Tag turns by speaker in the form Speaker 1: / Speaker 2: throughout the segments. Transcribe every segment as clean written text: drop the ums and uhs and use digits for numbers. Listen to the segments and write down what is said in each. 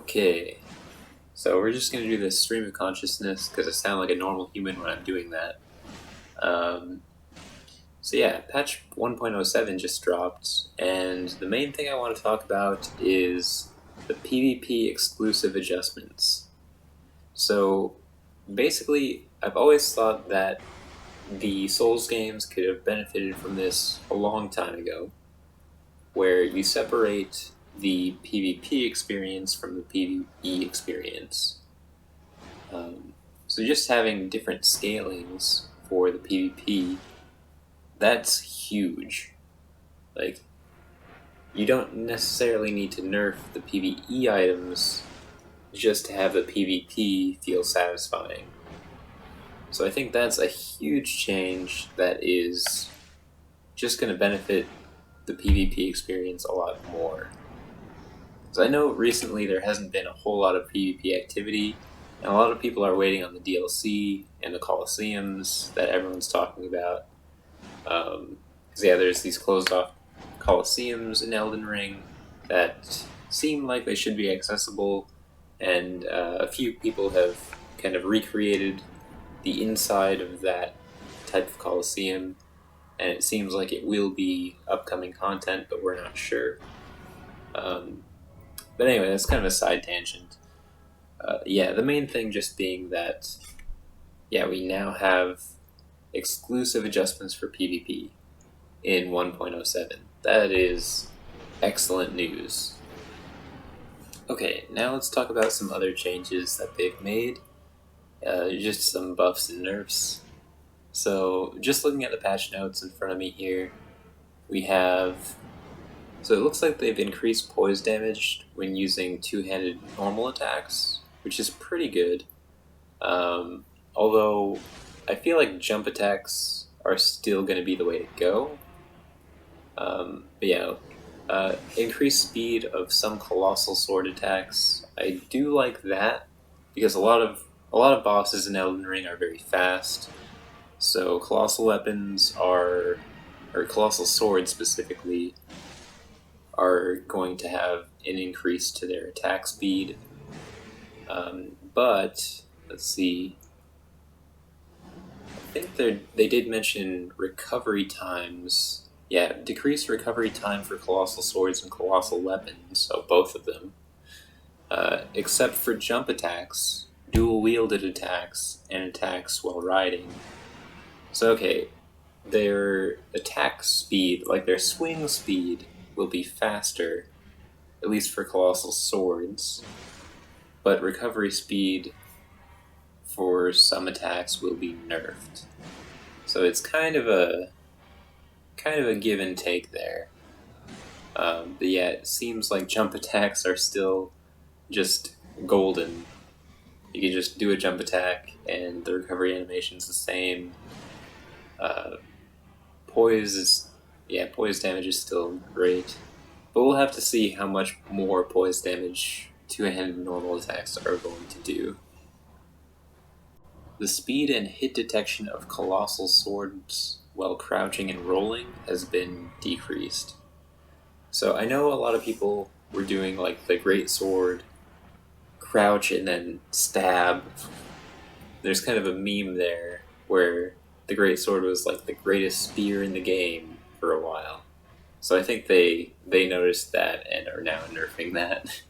Speaker 1: Okay, so we're just going to do this stream of consciousness because I sound like a normal human when I'm doing that. Um, so yeah, patch 1.07 just dropped, and the main thing I want to talk about is the PvP exclusive adjustments. So basically, I've always thought that the Souls games could have benefited from this a long time ago, where you separate the PvP experience from the PvE experience. So just having different scalings for the PvP, that's huge. Like, you don't necessarily need to nerf the PvE items just to have the PvP feel satisfying. So I think that's a huge change that is just going to benefit the PvP experience a lot more. Because I know recently there hasn't been a whole lot of PvP activity, and a lot of people are waiting on the DLC and the Colosseums that everyone's talking about. Because yeah, there's these closed off Colosseums in Elden Ring that seem like they should be accessible, and a few people have kind of recreated the inside of that type of Colosseum, and it seems like it will be upcoming content, but we're not sure. But anyway, that's kind of a side tangent. Yeah, the main thing just being that, yeah, we now have exclusive adjustments for PvP in 1.07. That is excellent news. Okay, now let's talk about some other changes that they've made. Just some buffs and nerfs. So, just looking at the patch notes in front of me here, we have. So it looks like they've increased poise damage when using two-handed normal attacks, which is pretty good. Although I feel like jump attacks are still going to be the way to go. But yeah, increased speed of some colossal sword attacks. I do like that because a lot of bosses in Elden Ring are very fast. So colossal weapons or colossal swords specifically, are going to have an increase to their attack speed. But let's see. I think they did mention recovery times. Yeah, decreased recovery time for colossal swords and colossal weapons, so both of them. Except for jump attacks, dual wielded attacks, and attacks while riding. So, okay, their attack speed, like their swing speed, will be faster, at least for colossal swords, but recovery speed for some attacks will be nerfed. So it's kind of a give and take there. But yeah, it seems like jump attacks are still just golden. You can just do a jump attack and the recovery animation's the same. Poise damage is still great. But we'll have to see how much more poise damage two-handed normal attacks are going to do. The speed and hit detection of colossal swords while crouching and rolling has been decreased. So I know a lot of people were doing like the great sword, crouch and then stab. There's kind of a meme there where the great sword was like the greatest spear in the game for a while. So I think they noticed that and are now nerfing that.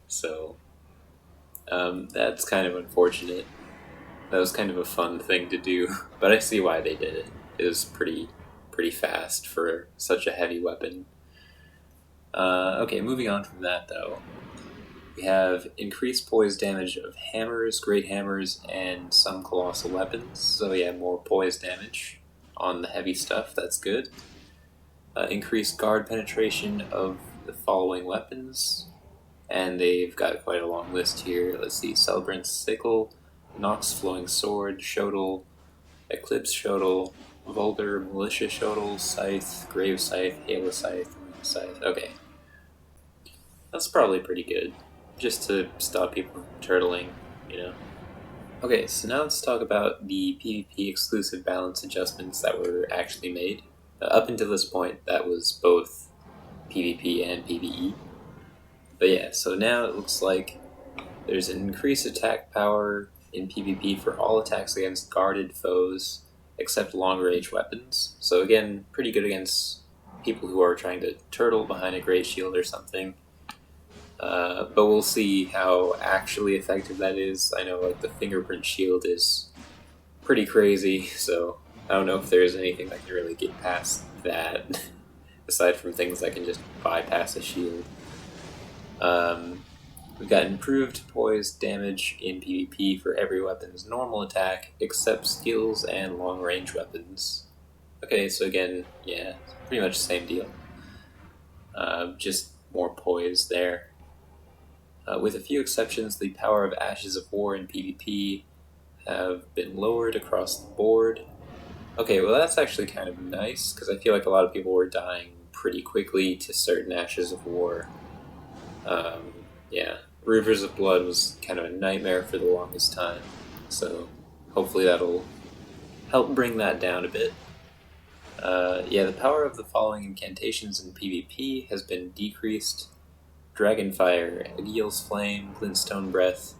Speaker 1: So that's kind of unfortunate. That was kind of a fun thing to do, but I see why they did it. It was pretty fast for such a heavy weapon. Okay, moving on from that though. We have increased poise damage of hammers, great hammers, and some colossal weapons. So yeah, more poise damage on the heavy stuff, that's good. Increased guard penetration of the following weapons, and they've got quite a long list here. Let's see, Celebrant's Sickle, Nox Flowing Sword, Shodel, Eclipse Shodel, Vulgar Militia Shodel, Scythe, Grave Scythe, Halo Scythe, Moon Scythe. Okay. That's probably pretty good, just to stop people from turtling, you know? Okay, so now let's talk about the PvP exclusive balance adjustments that were actually made. Up until this point, that was both PvP and PvE. But yeah, so now it looks like there's an increased attack power in PvP for all attacks against guarded foes, except long-range weapons. So again, pretty good against people who are trying to turtle behind a great shield or something. But we'll see how actually effective that is. I know like the fingerprint shield is pretty crazy, so I don't know if there's anything that can really get past that, aside from things that can just bypass a shield. We've got improved poise damage in PvP for every weapon's normal attack, except skills and long-range weapons. Okay, so again, yeah, pretty much the same deal. Just more poise there. With a few exceptions, the power of Ashes of War in PvP have been lowered across the board. Okay, well that's actually kind of nice, because I feel like a lot of people were dying pretty quickly to certain Ashes of War. Yeah, Rivers of Blood was kind of a nightmare for the longest time, so hopefully that'll help bring that down a bit. Yeah, the power of the following incantations in PvP has been decreased: Dragonfire, Agiel's Flame, Glintstone Breath,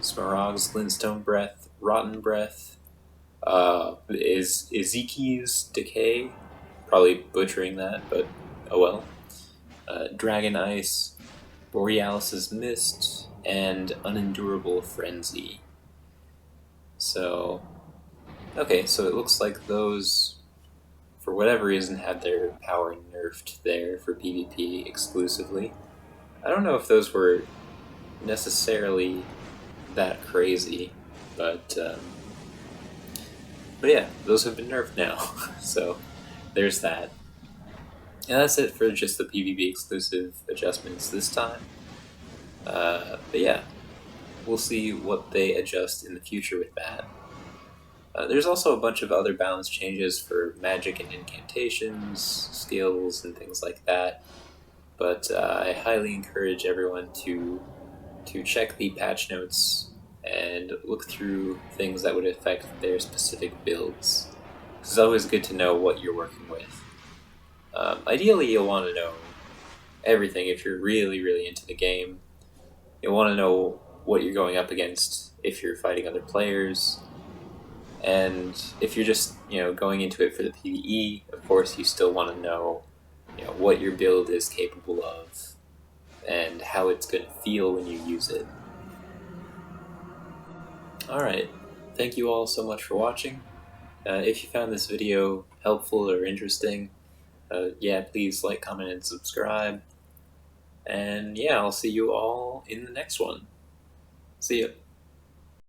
Speaker 1: Smaragd's Glintstone Breath, Rotten Breath, is Ezekiel's Decay, probably butchering that, but oh well. Dragon Ice, Borealis' Mist, and Unendurable Frenzy. So, okay, so it looks like those, for whatever reason, had their power nerfed there for PvP exclusively. I don't know if those were necessarily that crazy, but yeah, those have been nerfed now, so there's that. And that's it for just the PvP exclusive adjustments this time. But yeah, we'll see what they adjust in the future with that. There's also a bunch of other balance changes for magic and incantations, skills, and things like that. But I highly encourage everyone to check the patch notes and look through things that would affect their specific builds. It's always good to know what you're working with. Ideally, you'll want to know everything if you're really, really into the game. You'll want to know what you're going up against if you're fighting other players. And if you're just, going into it for the PvE, of course, you still want to know, what your build is capable of and how it's going to feel when you use it. Alright, thank you all so much for watching. If you found this video helpful or interesting, yeah, please like, comment, and subscribe. And yeah, I'll see you all in the next one. See ya.